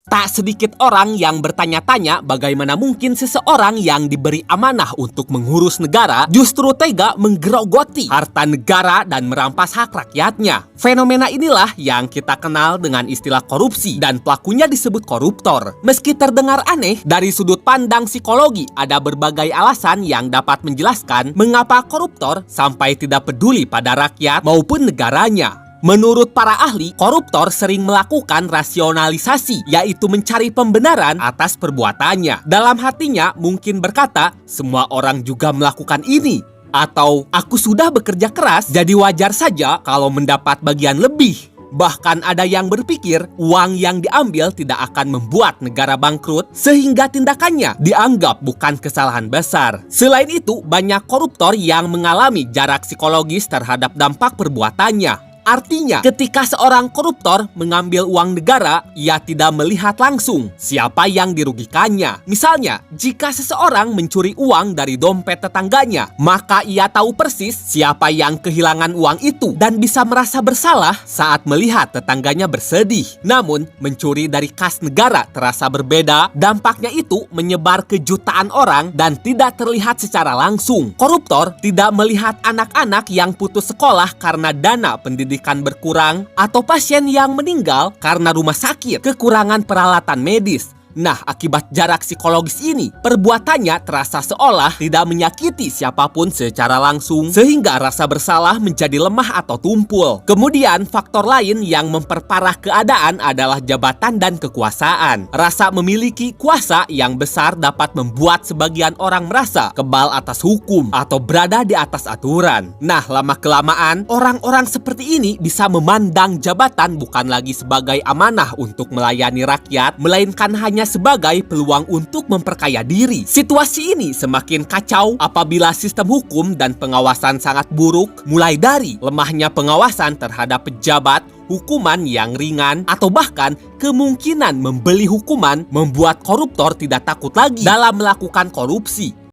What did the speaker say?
Tak sedikit orang yang bertanya-tanya bagaimana mungkin seseorang yang diberi amanah untuk mengurus negara justru tega menggerogoti harta negara dan merampas hak rakyatnya. Fenomena inilah yang kita kenal dengan istilah korupsi dan pelakunya disebut koruptor. Meski terdengar aneh, dari sudut pandang psikologi ada berbagai alasan yang dapat menjelaskan mengapa koruptor sampai tidak peduli pada rakyat maupun negaranya. Menurut para ahli, koruptor sering melakukan rasionalisasi, yaitu mencari pembenaran atas perbuatannya. Dalam hatinya mungkin berkata, semua orang juga melakukan ini. Atau, aku sudah bekerja keras, jadi wajar saja kalau mendapat bagian lebih. Bahkan ada yang berpikir uang yang diambil tidak akan membuat negara bangkrut sehingga tindakannya dianggap bukan kesalahan besar. Selain itu, banyak koruptor yang mengalami jarak psikologis terhadap dampak perbuatannya. Artinya, ketika seorang koruptor mengambil uang negara, ia tidak melihat langsung siapa yang dirugikannya. Misalnya, jika seseorang mencuri uang dari dompet tetangganya, maka ia tahu persis siapa yang kehilangan uang itu dan bisa merasa bersalah saat melihat tetangganya bersedih. Namun, mencuri dari kas negara terasa berbeda, dampaknya itu menyebar ke jutaan orang dan tidak terlihat secara langsung. Koruptor tidak melihat anak-anak yang putus sekolah karena dana pendidikan berkurang atau pasien yang meninggal karena rumah sakit kekurangan peralatan medis. Nah, akibat jarak psikologis ini, perbuatannya terasa seolah tidak menyakiti siapapun secara langsung, sehingga rasa bersalah menjadi lemah atau tumpul. Kemudian, faktor lain yang memperparah keadaan adalah jabatan dan kekuasaan. Rasa memiliki kuasa yang besar dapat membuat sebagian orang merasa kebal atas hukum atau berada di atas aturan. Nah, lama-kelamaan, orang-orang seperti ini bisa memandang jabatan bukan lagi sebagai amanah untuk melayani rakyat, melainkan hanya sebagai peluang untuk memperkaya diri. Situasi ini semakin kacau apabila sistem hukum dan pengawasan sangat buruk, mulai dari lemahnya pengawasan terhadap pejabat, hukuman yang ringan, atau bahkan kemungkinan membeli hukuman membuat koruptor tidak takut lagi dalam melakukan korupsi.